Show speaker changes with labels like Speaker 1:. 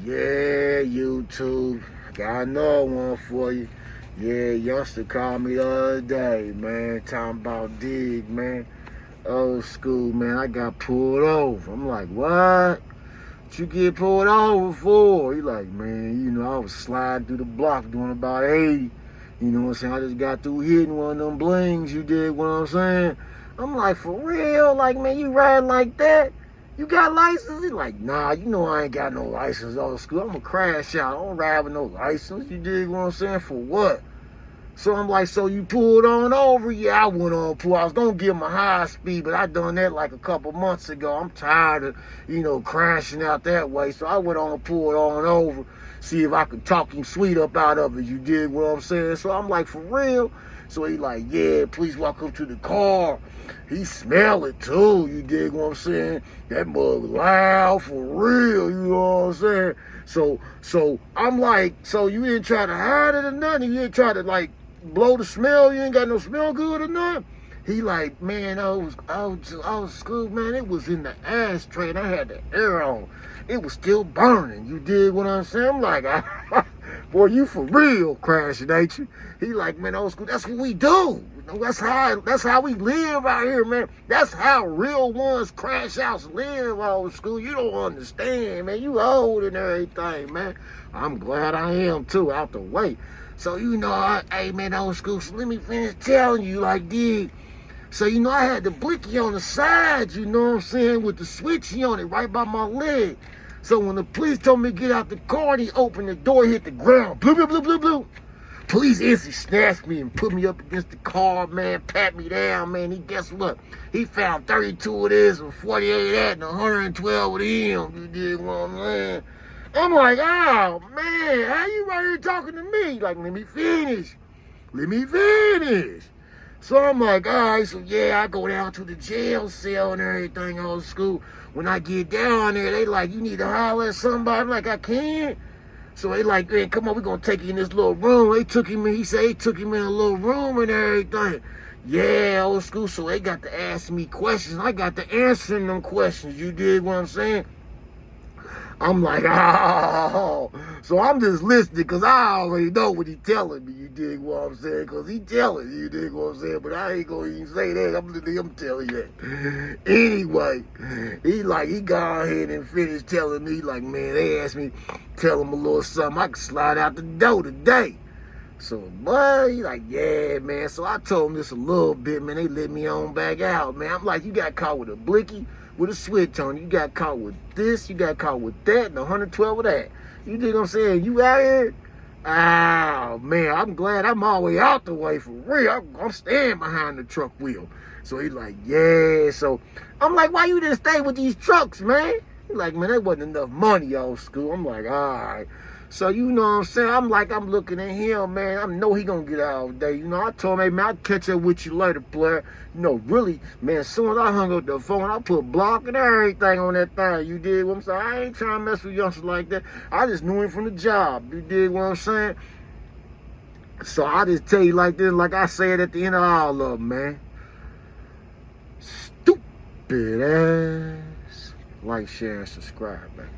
Speaker 1: Yeah, YouTube. Got another one for you. Yeah, youngster called me the other day, man. Talking about dig, man. Old school, man. I got pulled over. I'm like, what? What you get pulled over for? He like, man, I was sliding through the block doing about 80. You know what I'm saying? I just got through hitting one of them blings. You did what I'm saying? I'm like, for real? Like, man, you riding like that? You got license? He's like, nah, I ain't got no license, old school. I'm a crash out. I don't ride with no license. You dig what I'm saying? For what? So I'm like, so you pulled on over? Yeah, I went on pull. I was going to give him a high speed, but I done that like a couple months ago. I'm tired of, crashing out that way. So I went on pulled on over, see if I could talk him sweet up out of it. You dig what I'm saying? So I'm like, for real? So he like, yeah, please walk up to the car. He smell it too, you dig what I'm saying? That mug loud for real, you know what I'm saying? So I'm like, so you didn't try to hide it or nothing? You didn't try to like blow the smell? You ain't got no smell good or nothing? He like, man, I was school, man, it was in the ashtray and I had the air on. It was still burning, you dig what I'm saying? I'm like, boy, you for real crashing, ain't you? He like, man, old school, that's what we do. That's how we live out here, man. That's how real ones crash outs live, old school. You don't understand, man. You old and everything, man. I'm glad I am too, out the way. So, hey, man, old school, so let me finish telling you, like, dig. So, I had the blicky on the side, you know what I'm saying, with the switchy on it right by my leg. So when the police told me to get out the car, and he opened the door, hit the ground. Blue, blue, blue, blue, blue. Police instantly snatched me and put me up against the car, man, pat me down, man. Guess what? He found 32 of this and 48 of that and 112 of them. You did what I'm saying? I'm like, oh, man, how you right here talking to me? Like, let me finish. So I'm like, all right, so yeah, I go down to the jail cell and everything, old school. When I get down there, they like, you need to holler at somebody. I'm like, I can't. So they like, man, come on, we're going to take you in this little room. He said they took him in a little room and everything. Yeah, old school. So they got to ask me questions. I got to answer them questions. You dig what I'm saying? I'm like, oh. So I'm just listening because I already know what he's telling me. You dig what I'm saying? Because he telling you dig what I'm saying? But I ain't going to even say that. I'm telling you that. Anyway, he gone ahead and finished telling me, like, man, they asked me, tell him a little something. I can slide out the door today. So, boy, he like, yeah, man. So I told him this a little bit, man. They let me on back out, man. I'm like, you got caught with a blicky, with a switch on. You got caught with this, you got caught with that, and 112 of that. You dig what I'm saying? You out here? Oh, man, I'm glad I'm all the way out the way for real. I'm staying behind the truck wheel. So he like, yeah. So I'm like, why you didn't stay with these trucks, man? He like, man, there wasn't enough money, old school. I'm like, all right. So, you know what I'm saying? I'm looking at him, man. I know he gonna get out all day. I told him, hey, man, I'll catch up with you later, player. Really, man, as soon as I hung up the phone, I put block and everything on that thing. You dig what I'm saying? I ain't trying to mess with youngsters like that. I just knew him from the job. You dig what I'm saying? So I just tell you like this, like I said at the end of all of them, man. Stupid ass. Like, share, and subscribe, man.